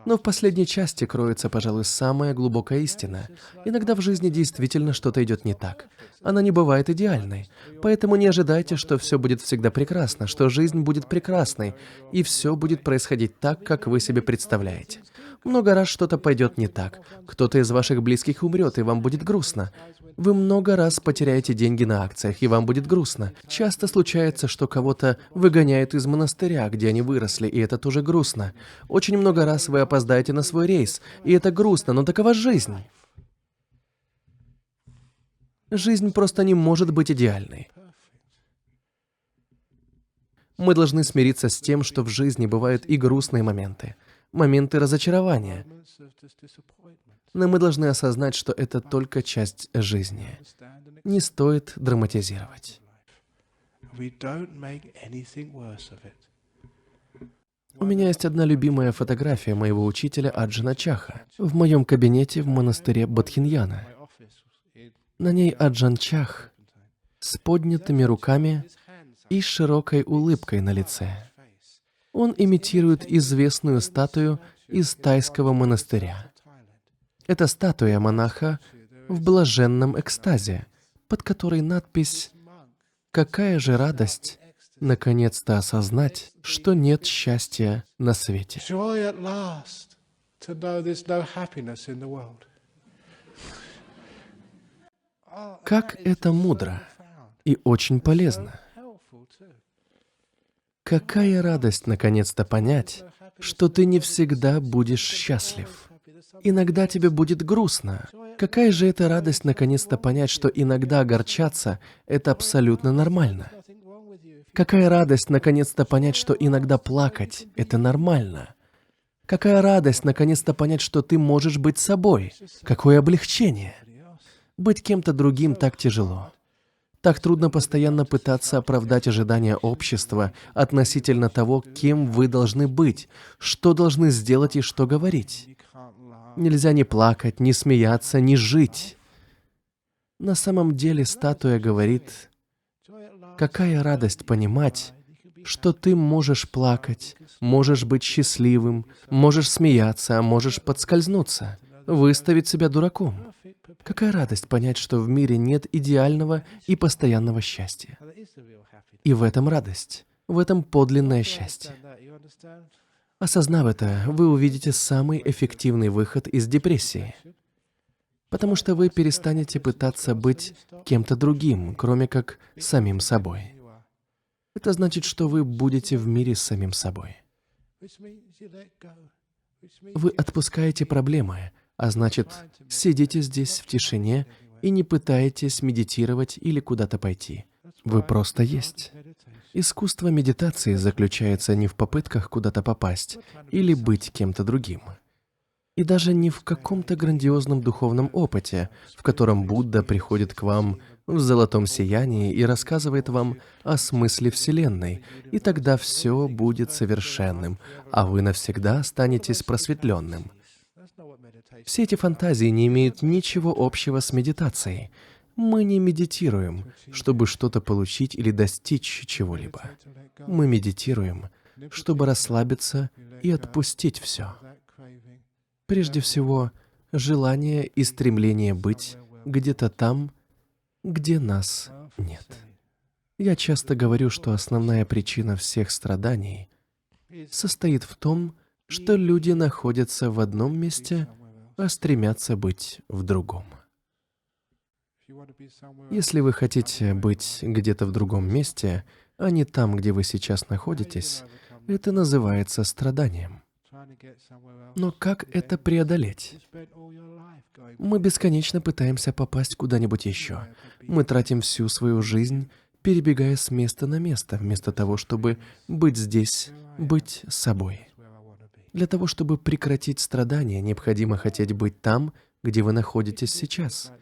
Но в последней части кроется, пожалуй, самая глубокая истина. Иногда в жизни действительно что-то идет не так. Она не бывает идеальной. Поэтому не ожидайте, что все будет всегда прекрасно, что жизнь будет прекрасной, и все будет происходить так, как вы себе представляете. Много раз что-то пойдет не так. Кто-то из ваших близких умрет, и вам будет грустно. Вы много раз потеряете деньги на акциях, и вам будет грустно. Часто случается, что кого-то выгоняют из монастыря, где они выросли, и это тоже грустно. Очень много раз вы опоздаете на свой рейс, и это грустно, но такова жизнь. Жизнь просто не может быть идеальной. Мы должны смириться с тем, что в жизни бывают и грустные моменты, моменты разочарования. Но мы должны осознать, что это только часть жизни. Не стоит драматизировать. У меня есть одна любимая фотография моего учителя Аджана Чаха в моем кабинете в монастыре Бодхиньяна. На ней Аджан Чах с поднятыми руками и широкой улыбкой на лице. Он имитирует известную статую из тайского монастыря. Это статуя монаха в блаженном экстазе, под которой надпись «Какая же радость наконец-то осознать, что нет счастья на свете». Как это мудро и очень полезно. Какая радость наконец-то понять, что ты не всегда будешь счастлив. Иногда тебе будет грустно. Какая же это радость наконец-то понять, что иногда огорчаться — это абсолютно нормально. Какая радость наконец-то понять, что иногда плакать — это нормально. Какая радость наконец-то понять, что ты можешь быть собой. Какое облегчение. Быть кем-то другим так тяжело. Так трудно постоянно пытаться оправдать ожидания общества относительно того, кем вы должны быть, что должны сделать и что говорить. Нельзя ни плакать, ни смеяться, ни жить. На самом деле статуя говорит, какая радость понимать, что ты можешь плакать, можешь быть счастливым, можешь смеяться, а можешь подскользнуться, выставить себя дураком. Какая радость понять, что в мире нет идеального и постоянного счастья. И в этом радость, в этом подлинное счастье. Осознав это, вы увидите самый эффективный выход из депрессии. Потому что вы перестанете пытаться быть кем-то другим, кроме как самим собой. Это значит, что вы будете в мире с самим собой. Вы отпускаете проблемы, а значит, сидите здесь в тишине и не пытаетесь медитировать или куда-то пойти. Вы просто есть. Искусство медитации заключается не в попытках куда-то попасть или быть кем-то другим. И даже не в каком-то грандиозном духовном опыте, в котором Будда приходит к вам в золотом сиянии и рассказывает вам о смысле Вселенной, и тогда все будет совершенным, а вы навсегда останетесь просветленным. Все эти фантазии не имеют ничего общего с медитацией. Мы не медитируем, чтобы что-то получить или достичь чего-либо. Мы медитируем, чтобы расслабиться и отпустить все. Прежде всего, желание и стремление быть где-то там, где нас нет. Я часто говорю, что основная причина всех страданий состоит в том, что люди находятся в одном месте, а стремятся быть в другом. Если вы хотите быть где-то в другом месте, а не там, где вы сейчас находитесь, это называется страданием. Но как это преодолеть? Мы бесконечно пытаемся попасть куда-нибудь еще. Мы тратим всю свою жизнь, перебегая с места на место, вместо того, чтобы быть здесь, быть собой. Для того, чтобы прекратить страдания, необходимо хотеть быть там, где вы находитесь сейчас.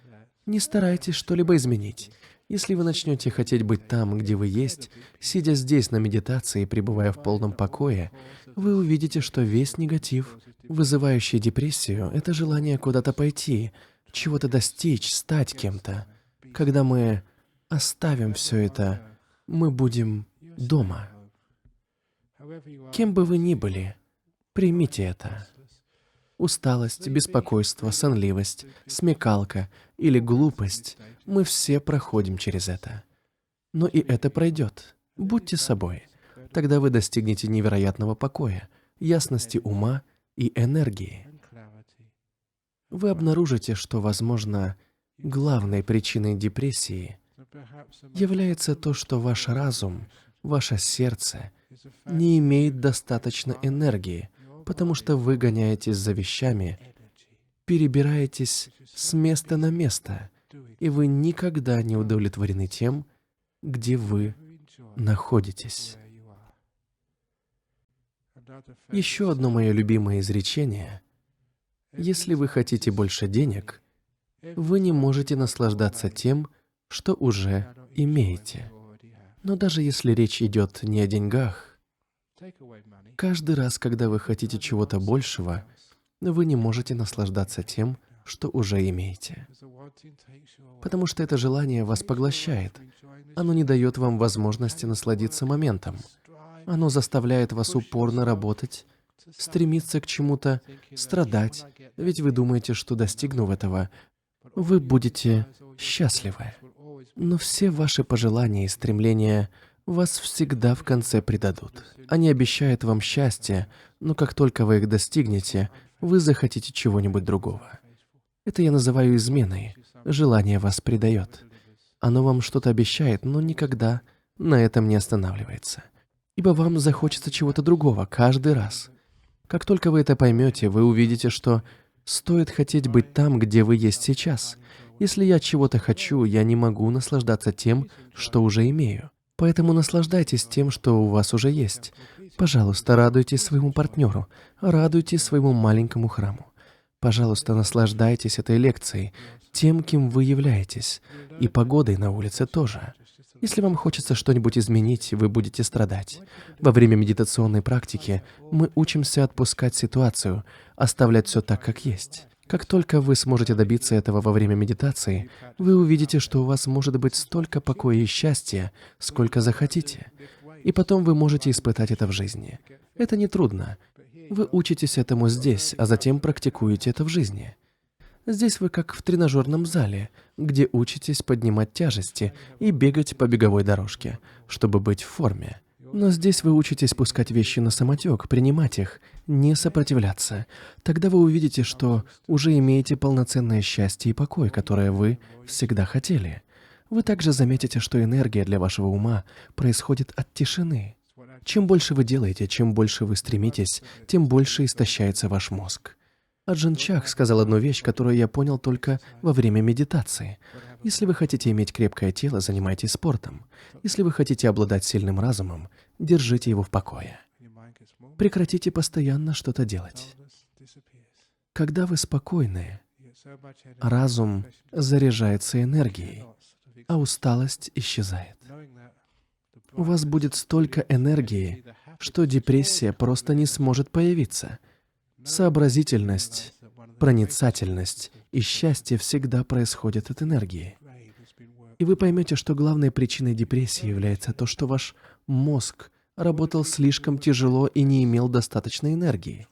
Не старайтесь что-либо изменить. Если вы начнете хотеть быть там, где вы есть, сидя здесь на медитации и пребывая в полном покое, вы увидите, что весь негатив, вызывающий депрессию, это желание куда-то пойти, чего-то достичь, стать кем-то. Когда мы оставим все это, мы будем дома. Кем бы вы ни были, Примите это. Усталость, беспокойство, сонливость, смекалка или глупость — мы все проходим через это. Но и это пройдет. Будьте собой. Тогда вы достигнете невероятного покоя, ясности ума и энергии. Вы обнаружите, что, возможно, главной причиной депрессии является то, что ваш разум, ваше сердце не имеет достаточно энергии, потому что вы гоняетесь за вещами, перебираетесь с места на место, и вы никогда не удовлетворены тем, где вы находитесь. Еще одно мое любимое изречение: если вы хотите больше денег, вы не можете наслаждаться тем, что уже имеете. Но даже если речь идет не о деньгах, каждый раз, когда вы хотите чего-то большего, вы не можете наслаждаться тем, что уже имеете. Потому что это желание вас поглощает. Оно не дает вам возможности насладиться моментом. Оно заставляет вас упорно работать, стремиться к чему-то, страдать, ведь вы думаете, что, достигнув этого, вы будете счастливы. Но все ваши пожелания и стремления вас всегда в конце предадут. Они обещают вам счастье, но как только вы их достигнете, вы захотите чего-нибудь другого. Это я называю изменой. Желание вас предает. Оно вам что-то обещает, но никогда на этом не останавливается. Ибо вам захочется чего-то другого каждый раз. Как только вы это поймете, вы увидите, что стоит хотеть быть там, где вы есть сейчас. Если я чего-то хочу, я не могу наслаждаться тем, что уже имею. Поэтому наслаждайтесь тем, что у вас уже есть. Пожалуйста, радуйтесь своему партнеру, радуйтесь своему маленькому храму. Пожалуйста, наслаждайтесь этой лекцией, тем, кем вы являетесь, и погодой на улице тоже. Если вам хочется что-нибудь изменить, вы будете страдать. Во время медитационной практики мы учимся отпускать ситуацию, оставлять все так, как есть. Как только вы сможете добиться этого во время медитации, вы увидите, что у вас может быть столько покоя и счастья, сколько захотите. И потом вы можете испытать это в жизни. Это не трудно. Вы учитесь этому здесь, а затем практикуете это в жизни. Здесь вы как в тренажерном зале, где учитесь поднимать тяжести и бегать по беговой дорожке, чтобы быть в форме. Но здесь вы учитесь пускать вещи на самотек, принимать их, не сопротивляться. Тогда вы увидите, что уже имеете полноценное счастье и покой, которое вы всегда хотели. Вы также заметите, что энергия для вашего ума происходит от тишины. Чем больше вы делаете, чем больше вы стремитесь, тем больше истощается ваш мозг. Аджен Чах сказал одну вещь, которую я понял только во время медитации. Если вы хотите иметь крепкое тело, занимайтесь спортом. Если вы хотите обладать сильным разумом, держите его в покое. Прекратите постоянно что-то делать. Когда вы спокойны, разум заряжается энергией, а усталость исчезает. У вас будет столько энергии, что депрессия просто не сможет появиться. Сообразительность, проницательность и счастье всегда происходят от энергии. И вы поймете, что главной причиной депрессии является то, что ваш мозг работал слишком тяжело и не имел достаточной энергии.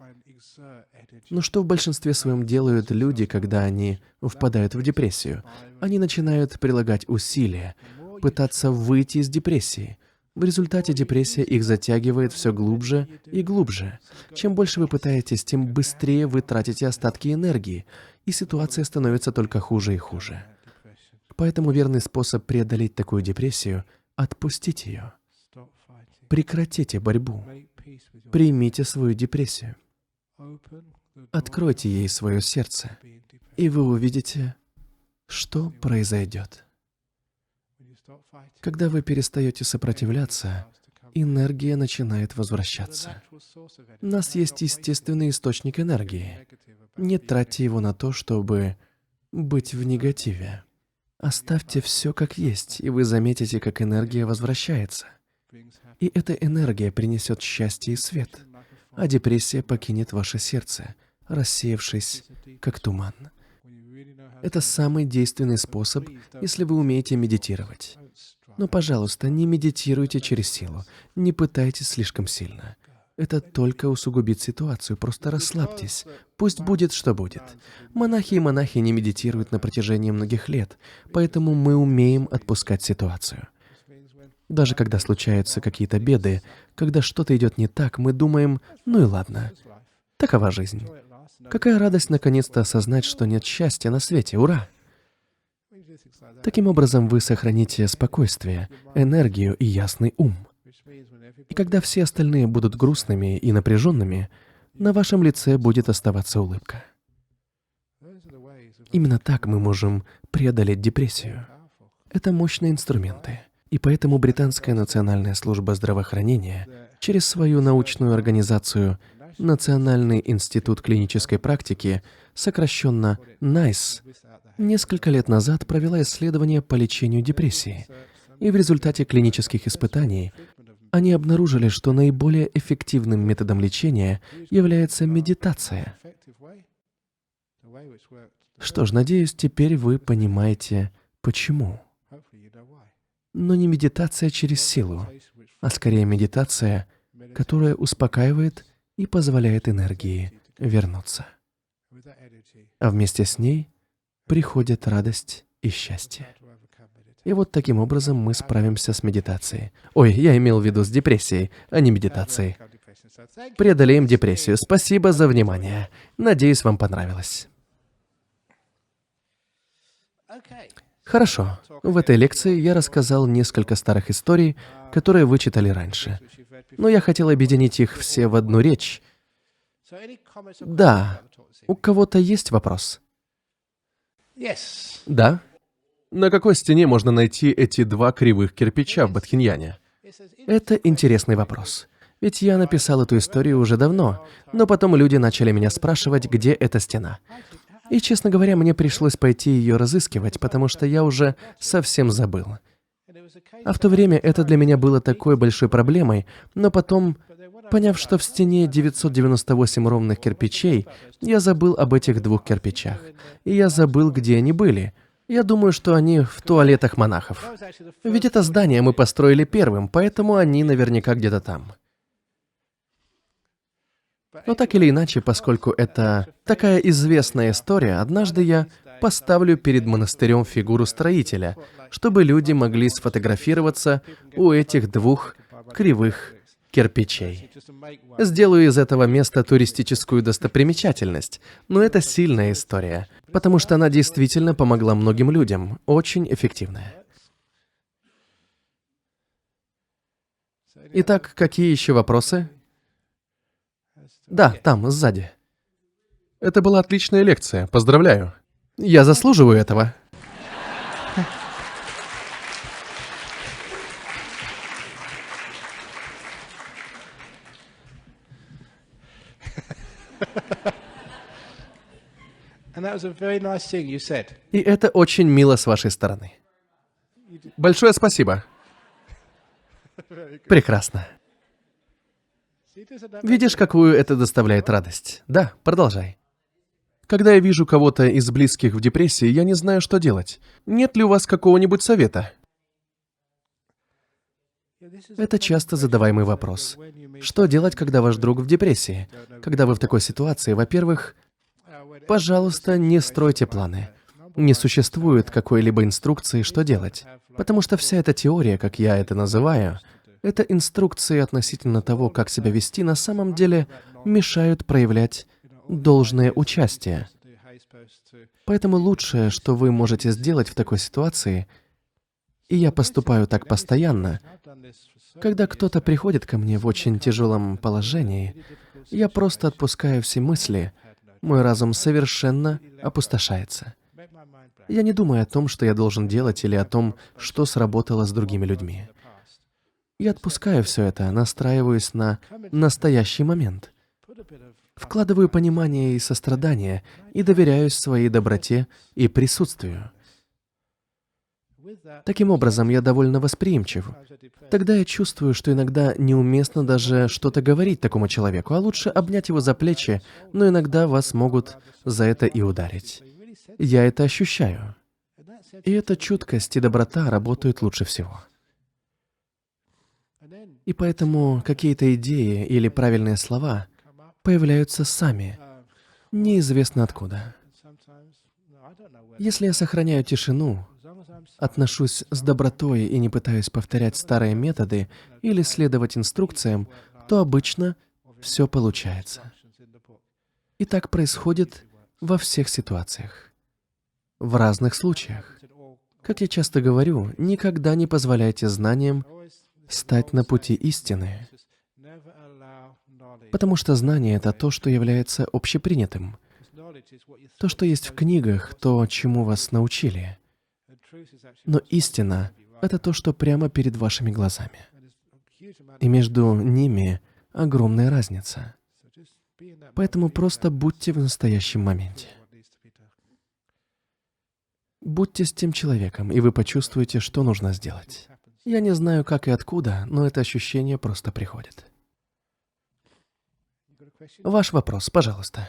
Но что в большинстве своем делают люди, когда они впадают в депрессию? Они начинают прилагать усилия, пытаться выйти из депрессии. В результате депрессия их затягивает все глубже и глубже. Чем больше вы пытаетесь, тем быстрее вы тратите остатки энергии, и ситуация становится только хуже и хуже. Поэтому верный способ преодолеть такую депрессию — отпустить ее. Прекратите борьбу. Примите свою депрессию. Откройте ей свое сердце, и вы увидите, что произойдет. Когда вы перестаете сопротивляться, энергия начинает возвращаться. У нас есть естественный источник энергии. Не тратьте его на то, чтобы быть в негативе. Оставьте все как есть, и вы заметите, как энергия возвращается. И эта энергия принесет счастье и свет, а депрессия покинет ваше сердце, рассеявшись, как туман. Это самый действенный способ, если вы умеете медитировать. Но, пожалуйста, не медитируйте через силу, не пытайтесь слишком сильно. Это только усугубит ситуацию, просто расслабьтесь. Пусть будет, что будет. Монахи и монахи не медитируют на протяжении многих лет, поэтому мы умеем отпускать ситуацию. Даже когда случаются какие-то беды, когда что-то идет не так, мы думаем, ну и ладно, такова жизнь. Какая радость наконец-то осознать, что нет счастья на свете, ура! Таким образом, вы сохраните спокойствие, энергию и ясный ум. И когда все остальные будут грустными и напряженными, на вашем лице будет оставаться улыбка. Именно так мы можем преодолеть депрессию. Это мощные инструменты. И поэтому Британская национальная служба здравоохранения через свою научную организацию Национальный институт клинической практики, сокращенно NICE, несколько лет назад провела исследование по лечению депрессии. И в результате клинических испытаний они обнаружили, что наиболее эффективным методом лечения является медитация. Что ж, надеюсь, теперь вы понимаете, почему. Но не медитация через силу, а скорее медитация, которая успокаивает и позволяет энергии вернуться. А вместе с ней приходит радость и счастье. И вот таким образом мы справимся с медитацией. Ой, я имел в виду с депрессией, а не медитацией. Преодолеем депрессию. Спасибо за внимание. Надеюсь, вам понравилось. Хорошо. В этой лекции я рассказал несколько старых историй, которые вы читали раньше. Но я хотел объединить их все в одну речь. Да. У кого-то есть вопрос? Да? На какой стене можно найти эти два кривых кирпича в Бадхиньяне? Это интересный вопрос. Ведь я написал эту историю уже давно, но потом люди начали меня спрашивать, где эта стена. И, честно говоря, мне пришлось пойти ее разыскивать, потому что я уже совсем забыл. А в то время это для меня было такой большой проблемой, но потом, поняв, что в стене 998 ровных кирпичей, я забыл об этих двух кирпичах. И я забыл, где они были. Я думаю, что они в туалетах монахов. Ведь это здание мы построили первым, поэтому они наверняка где-то там. Но так или иначе, поскольку это такая известная история, однажды я поставлю перед монастырем фигуру строителя, чтобы люди могли сфотографироваться у этих двух кривых кирпичей. Сделаю из этого места туристическую достопримечательность, но это сильная история, потому что она действительно помогла многим людям, очень эффективная. Итак, какие еще вопросы? Да, там, сзади. Это была отличная лекция, поздравляю. Я заслуживаю этого. И это очень мило с вашей стороны. Большое спасибо. Прекрасно. Видишь, какую это доставляет радость? Да, продолжай. Когда я вижу кого-то из близких в депрессии, я не знаю, что делать. Нет ли у вас какого-нибудь совета? Это часто задаваемый вопрос. Что делать, когда ваш друг в депрессии? Когда вы в такой ситуации, во-первых, пожалуйста, не стройте планы. Не существует какой-либо инструкции, что делать. Потому что вся эта теория, как я это называю, это инструкции относительно того, как себя вести, на самом деле мешают проявлять должное участие. Поэтому лучшее, что вы можете сделать в такой ситуации, и я поступаю так постоянно, когда кто-то приходит ко мне в очень тяжелом положении, я просто отпускаю все мысли, мой разум совершенно опустошается. Я не думаю о том, что я должен делать, или о том, что сработало с другими людьми. Я отпускаю все это, настраиваюсь на настоящий момент. Вкладываю понимание и сострадание и доверяюсь своей доброте и присутствию. Таким образом, я довольно восприимчив. Тогда я чувствую, что иногда неуместно даже что-то говорить такому человеку, а лучше обнять его за плечи, но иногда вас могут за это и ударить. Я это ощущаю. И эта чуткость и доброта работают лучше всего. И поэтому какие-то идеи или правильные слова появляются сами, неизвестно откуда. Если я сохраняю тишину, отношусь с добротой и не пытаюсь повторять старые методы или следовать инструкциям, то обычно все получается. И так происходит во всех ситуациях, в разных случаях. Как я часто говорю, никогда не позволяйте знаниям стать на пути истины, потому что знание — это то, что является общепринятым. То, что есть в книгах, то, чему вас научили. Но истина — это то, что прямо перед вашими глазами. И между ними огромная разница. Поэтому просто будьте в настоящем моменте. Будьте с тем человеком, и вы почувствуете, что нужно сделать. Я не знаю, как и откуда, но это ощущение просто приходит. Ваш вопрос, пожалуйста.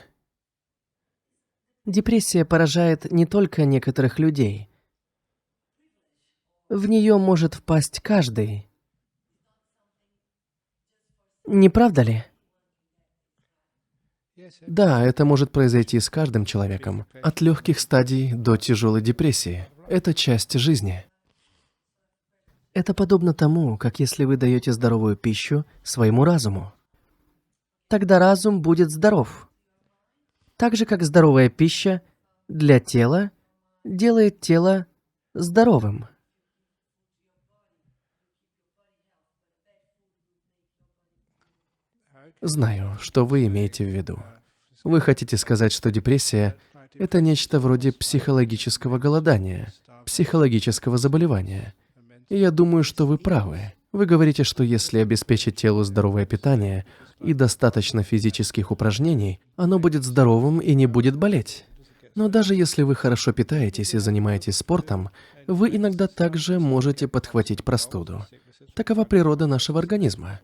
Депрессия поражает не только некоторых людей. В нее может впасть каждый. Не правда ли? Да, это может произойти с каждым человеком. От легких стадий до тяжелой депрессии. Это часть жизни. Это подобно тому, как если вы даете здоровую пищу своему разуму. Тогда разум будет здоров. Так же, как здоровая пища для тела делает тело здоровым. Знаю, что вы имеете в виду. Вы хотите сказать, что депрессия — это нечто вроде психологического голодания, психологического заболевания. И я думаю, что вы правы. Вы говорите, что если обеспечить телу здоровое питание и достаточно физических упражнений, оно будет здоровым и не будет болеть. Но даже если вы хорошо питаетесь и занимаетесь спортом, вы иногда также можете подхватить простуду. Такова природа нашего организма.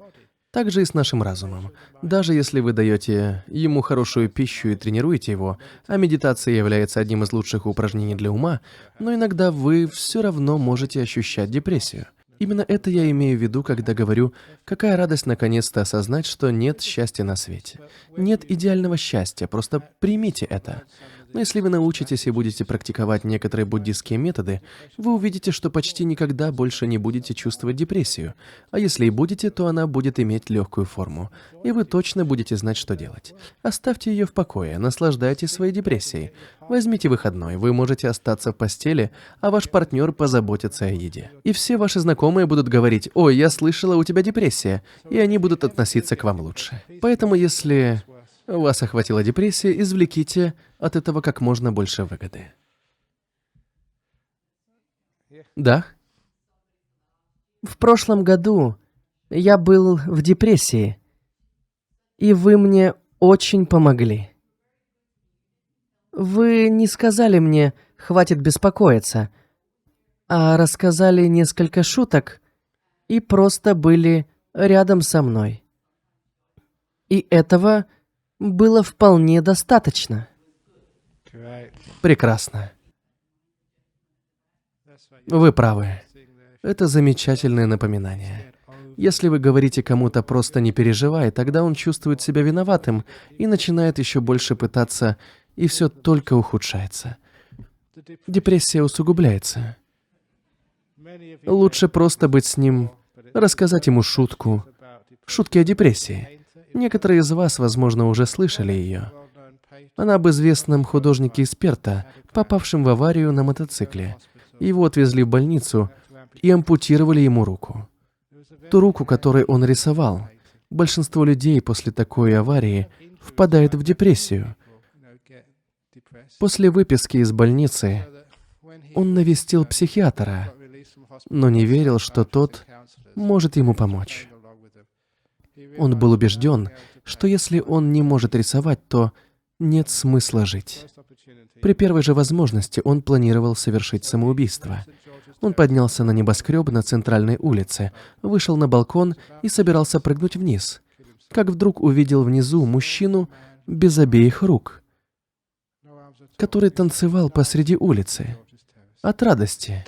Так же и с нашим разумом. Даже если вы даете ему хорошую пищу и тренируете его, а медитация является одним из лучших упражнений для ума, но иногда вы все равно можете ощущать депрессию. Именно это я имею в виду, когда говорю, какая радость наконец-то осознать, что нет счастья на свете. Нет идеального счастья, просто примите это. Но если вы научитесь и будете практиковать некоторые буддистские методы, вы увидите, что почти никогда больше не будете чувствовать депрессию. А если и будете, то она будет иметь легкую форму. И вы точно будете знать, что делать. Оставьте ее в покое, наслаждайтесь своей депрессией. Возьмите выходной, вы можете остаться в постели, а ваш партнер позаботится о еде. И все ваши знакомые будут говорить: «Ой, я слышала, у тебя депрессия», и они будут относиться к вам лучше. Поэтому, если вас охватила депрессия, извлеките от этого как можно больше выгоды. Да? В прошлом году я был в депрессии, и вы мне очень помогли. Вы не сказали мне «хватит беспокоиться», а рассказали несколько шуток и просто были рядом со мной. И этого было вполне достаточно. Прекрасно. Вы правы. Это замечательное напоминание. Если вы говорите кому-то «просто не переживай», тогда он чувствует себя виноватым и начинает еще больше пытаться, и все только ухудшается. Депрессия усугубляется. Лучше просто быть с ним, рассказать ему шутку. Шутки о депрессии. Некоторые из вас, возможно, уже слышали ее. Она об известном художнике из Перта, попавшем в аварию на мотоцикле. Его отвезли в больницу и ампутировали ему руку. Ту руку, которой он рисовал. Большинство людей после такой аварии впадает в депрессию. После выписки из больницы он навестил психиатра, но не верил, что тот может ему помочь. Он был убежден, что если он не может рисовать, то нет смысла жить. При первой же возможности он планировал совершить самоубийство. Он поднялся на небоскреб на центральной улице, вышел на балкон и собирался прыгнуть вниз, как вдруг увидел внизу мужчину без обеих рук, который танцевал посреди улицы от радости.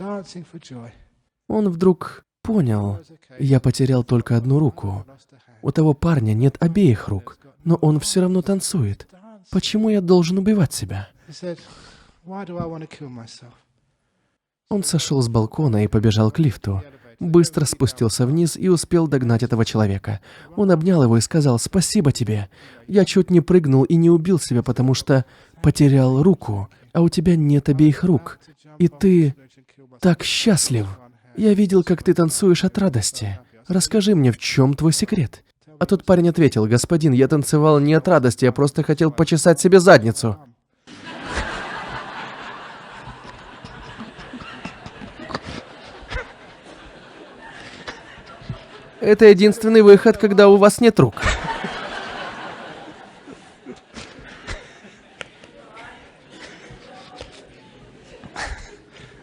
Он вдруг Понял. Я потерял только одну руку. У того парня нет обеих рук, но он все равно танцует. Почему я должен убивать себя? Он сошел с балкона и побежал к лифту. Быстро спустился вниз и успел догнать этого человека. Он обнял его и сказал: «Спасибо тебе. Я чуть не прыгнул и не убил себя, потому что потерял руку, а у тебя нет обеих рук. И ты так счастлив. Я видел, как ты танцуешь от радости. Расскажи мне, в чем твой секрет?» А тот парень ответил: «Господин, я танцевал не от радости, я просто хотел почесать себе задницу». Это единственный выход, когда у вас нет рук.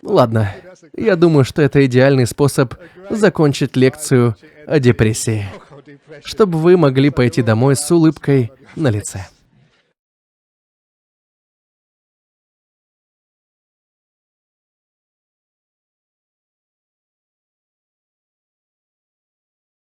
Ладно, я думаю, что это идеальный способ закончить лекцию о депрессии, чтобы вы могли пойти домой с улыбкой на лице.